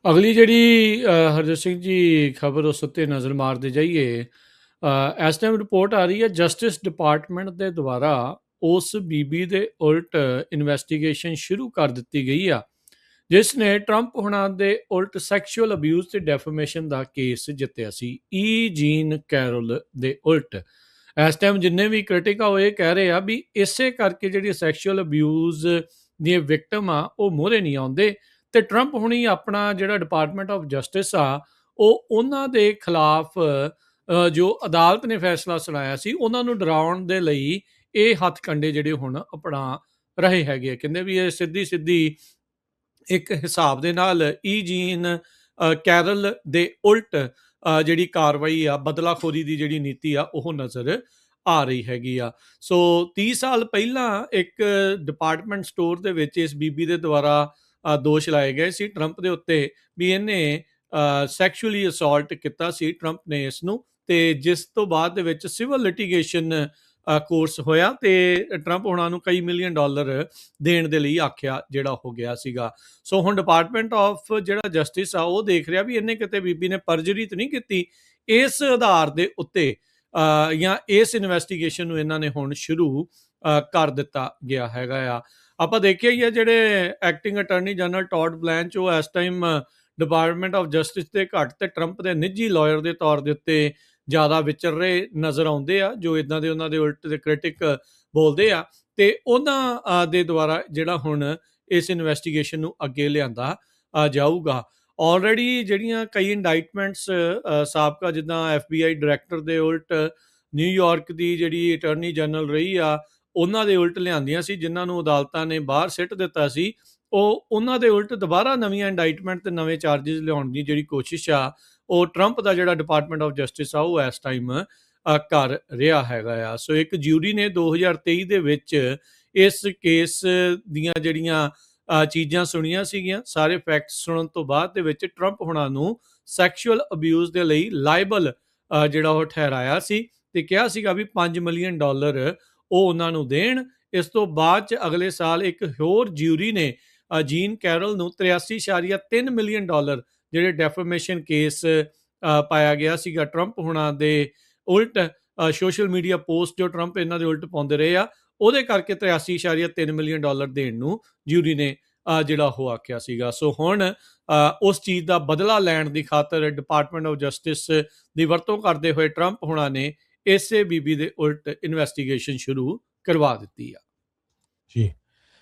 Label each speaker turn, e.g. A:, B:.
A: ਅਗਲੀ ਜਿਹੜੀ ਹਰਜੋਤ ਸਿੰਘ ਜੀ ਖਬਰ ਉਸ ਉੱਤੇ ਨਜ਼ਰ ਮਾਰਦੇ ਜਾਈਏ। ਇਸ ਟਾਈਮ ਰਿਪੋਰਟ ਆ ਰਹੀ ਹੈ ਜਸਟਿਸ ਡਿਪਾਰਟਮੈਂਟ ਦੇ ਦੁਆਰਾ ਉਸ ਬੀਬੀ ਦੇ ਉਲਟ ਇਨਵੈਸਟੀਗੇਸ਼ਨ ਸ਼ੁਰੂ ਕਰ ਦਿੱਤੀ ਗਈ ਆ ਜਿਸ ਨੇ ਟਰੰਪ ਹੁਣਾਂ ਦੇ ਉਲਟ ਸੈਕਸ਼ੂਅਲ ਅਬਿਊਜ਼ ਤੇ ਡੈਫੇਮੇਸ਼ਨ ਦਾ ਕੇਸ ਜਿੱਤਿਆ ਸੀ। ਜੀਨ ਕੈਰੋਲ ਦੇ ਉਲਟ ਇਸ ਟਾਈਮ ਜਿੰਨੇ ਵੀ ਕ੍ਰਿਟਿਕ ਆ ਉਹ ਇਹ ਕਹਿ ਰਹੇ ਆ ਵੀ ਇਸੇ ਕਰਕੇ ਜਿਹੜੀ ਸੈਕਸ਼ੂਅਲ ਅਬਿਊਜ਼ ਦੀਆਂ ਵਿਕਟਮ ਆ ਉਹ ਮੂਹਰੇ ਨਹੀਂ ਆਉਂਦੇ ਤੇ ਟਰੰਪ ਹੁਣੀ ਆਪਣਾ ਜਿਹੜਾ ਡਿਪਾਰਟਮੈਂਟ ਆਫ ਜਸਟਿਸ ਆ ਉਹ ਉਹਨਾਂ ਦੇ ਖਿਲਾਫ ਜੋ ਅਦਾਲਤ ਨੇ ਫੈਸਲਾ ਸੁਣਾਇਆ ਸੀ ਉਹਨਾਂ ਨੂੰ ਡਰਾਉਣ ਦੇ ਲਈ ਇਹ ਹੱਥ ਕੰਡੇ ਜਿਹੜੇ ਹੁਣ ਅਪਣਾ ਰਹੇ ਹੈਗੇ। ਕਹਿੰਦੇ ਵੀ ਇਹ ਸਿੱਧੀ ਸਿੱਧੀ ਇੱਕ ਹਿਸਾਬ ਦੇ ਨਾਲ ਜੀਨ ਕੈਰਲ ਦੇ ਉਲਟ ਜਿਹੜੀ ਕਾਰਵਾਈ ਆ ਬਦਲਾਖੋਰੀ ਦੀ ਜਿਹੜੀ ਨੀਤੀ ਆ ਉਹ ਨਜ਼ਰ ਆ ਰਹੀ ਹੈਗੀ ਆ। ਸੋ 30 ਸਾਲ ਪਹਿਲਾਂ ਇੱਕ ਡਿਪਾਰਟਮੈਂਟ ਸਟੋਰ ਦੇ ਵਿੱਚ ਇਸ ਬੀਬੀ ਦੇ ਦੁਆਰਾ ਦੋਸ਼ ਲਾਏ ਗਏ ਸੀ ਟਰੰਪ ਦੇ ਉੱਤੇ ਵੀ ਇਹਨੇ ਸੈਕਸ਼ੂਅਲੀ ਅਸੌਲਟ ਕੀਤਾ ਸੀ ਟਰੰਪ ਨੇ ਇਸ ਨੂੰ, ਤੇ ਜਿਸ ਤੋਂ ਬਾਅਦ ਦੇ ਵਿੱਚ ਸਿਵਲ ਲਿਟੀਗੇਸ਼ਨ ਕੋਰਸ ਹੋਇਆ ਤੇ ਟਰੰਪ ਉਹਨਾਂ ਨੂੰ ਕਈ ਮਿਲੀਅਨ ਡਾਲਰ ਦੇਣ ਦੇ ਲਈ ਆਖਿਆ ਜਿਹੜਾ ਹੋ ਗਿਆ ਸੀਗਾ। ਸੋ ਹੁਣ ਡਿਪਾਰਟਮੈਂਟ ਆਫ ਜਿਹੜਾ ਜਸਟਿਸ ਆ ਉਹ ਦੇਖ ਰਿਹਾ ਵੀ ਇਹਨੇ ਕਿਤੇ ਬੀਬੀ ਨੇ ਪਰਜਰੀ ਤਾਂ ਨਹੀਂ ਕੀਤੀ। ਇਸ ਆਧਾਰ ਦੇ ਉੱਤੇ ਜਾਂ ਇਸ ਇਨਵੈਸਟੀਗੇਸ਼ਨ ਨੂੰ ਇਹਨਾਂ ਨੇ ਹੁਣ ਸ਼ੁਰੂ ਕਰ ਦਿੱਤਾ ਗਿਆ ਹੈਗਾ ਆ। ਆਪਾਂ ਦੇਖਿਆ ਹੀ ਆ ਜਿਹੜੇ ਐਕਟਿੰਗ ਅਟਾਰਨੀ ਜਨਰਲ ਟੌਡ ਬਲੈਂਚ ਉਹ ਇਸ ਟਾਈਮ ਡਿਪਾਰਟਮੈਂਟ ਆਫ ਜਸਟਿਸ ਦੇ ਘੱਟ ਤੇ ਟਰੰਪ ਦੇ ਨਿੱਜੀ ਲਾਇਰ ਦੇ ਤੌਰ ਦੇ ਉੱਤੇ ਜ਼ਿਆਦਾ ਵਿਚਰ ਰਹੇ ਨਜ਼ਰ ਆਉਂਦੇ ਆ ਜੋ ਇਦਾਂ ਦੇ ਉਹਨਾਂ ਦੇ ਉਲਟ ਦੇ ਕ੍ਰਿਟਿਕ ਬੋਲਦੇ ਆ ਤੇ ਉਹਨਾਂ ਦੇ ਦੁਆਰਾ ਜਿਹੜਾ ਹੁਣ ਇਸ ਇਨਵੈਸਟੀਗੇਸ਼ਨ ਨੂੰ ਅੱਗੇ ਲਿਆਂਦਾ ਜਾਊਗਾ। ਆਲਰੇਡੀ ਜਿਹੜੀਆਂ ਕਈ ਇੰਡਾਈਟਮੈਂਟਸ ਸਾਬਕਾ ਜਿੱਦਾਂ FBI ਡਾਇਰੈਕਟਰ ਦੇ ਉਲਟ ਨਿਊਯਾਰਕ ਦੀ ਜਿਹੜੀ ਅਟਾਰਨੀ ਜਨਰਲ ਰਹੀ ਆ ਉਹਨਾਂ ਦੇ ਉਲਟ ਲਿਆਂਦੀਆਂ ਸੀ ਜਿਨ੍ਹਾਂ ਨੂੰ ਅਦਾਲਤਾਂ ਨੇ ਬਾਹਰ ਸਿੱਟ ਦਿੱਤਾ ਸੀ। ਉਹਨਾਂ ਦੇ ਉਲਟ ਦੁਬਾਰਾ ਨਵੀਆਂ ਇੰਡਾਈਟਮੈਂਟ ਤੇ ਨਵੇਂ ਚਾਰਜਿਸ ਲਿਆਉਣ ਦੀ ਜਿਹੜੀ ਕੋਸ਼ਿਸ਼ ਆ ਉਹ ਟਰੰਪ ਦਾ ਜਿਹੜਾ ਡਿਪਾਰਟਮੈਂਟ ਆਫ ਜਸਟਿਸ ਆ ਉਹ ਇਸ ਟਾਈਮ ਕਰ ਰਿਹਾ ਹੈਗਾ ਆ। ਸੋ ਇੱਕ ਜਿਊਰੀ ਨੇ 2023 ਦੇ ਵਿੱਚ ਇਸ ਕੇਸ ਦੀਆਂ ਜਿਹੜੀਆਂ ਚੀਜ਼ਾਂ ਸੁਣੀਆਂ ਸੀਗੀਆਂ, ਸਾਰੇ ਫੈਕਟਸ ਸੁਣਨ ਤੋਂ ਬਾਅਦ ਦੇ ਵਿੱਚ ਟਰੰਪ ਹੁਣਾਂ ਨੂੰ ਸੈਕਸ਼ੂਅਲ ਅਬਿਊਜ਼ ਦੇ ਲਈ ਲਾਇਬਲ ਜਿਹੜਾ ਉਹ ਠਹਿਰਾਇਆ ਸੀ ਤੇ ਕਿਹਾ ਸੀਗਾ ਵੀ 5 ਮਿਲੀਅਨ ਡਾਲਰ ਉਹ ਉਹਨਾਂ ਨੂੰ ਦੇਣ। ਇਸ ਤੋਂ ਬਾਅਦ ਚ ਅਗਲੇ ਸਾਲ ਇੱਕ ਹੋਰ ਜਿਊਰੀ ਨੇ ਜੀਨ ਕੈਰਲ ਨੂੰ 83.3 ਮਿਲੀਅਨ ਡਾਲਰ ਜਿਹੜੇ ਡੈਫੇਮੇਸ਼ਨ ਕੇਸ ਪਾਇਆ ਗਿਆ ਸੀਗਾ ਟਰੰਪ ਹੁਣਾਂ ਦੇ ਉਲਟ ਸੋਸ਼ਲ ਮੀਡੀਆ ਪੋਸਟ ਜੋ ਟਰੰਪ ਇਹਨਾਂ ਦੇ ਉਲਟ ਪਾਉਂਦੇ ਰਹੇ ਆ ਉਹਦੇ ਕਰਕੇ 83.3 ਮਿਲੀਅਨ ਡਾਲਰ ਦੇਣ ਨੂੰ ਜਿਊਰੀ ਨੇ ਜਿਹੜਾ ਉਹ ਆਖਿਆ ਸੀਗਾ। ਸੋ ਹੁਣ ਉਸ ਚੀਜ਼ ਦਾ ਬਦਲਾ ਲੈਣ ਦੀ ਖਾਤਰ ਡਿਪਾਰਟਮੈਂਟ ਆਫ ਜਸਟਿਸ ਦੀ ਵਰਤੋਂ ਕਰਦੇ ਹੋਏ ਟਰੰਪ ਹੁਣਾਂ ਨੇ ਇਸੇ ਬੀਬੀ ਦੇ ਉਲਟ ਇਨਵੈਸਟੀਗੇਸ਼ਨ ਸ਼ੁਰੂ ਕਰਵਾ ਦਿੱਤੀ ਆ।
B: ਜੀ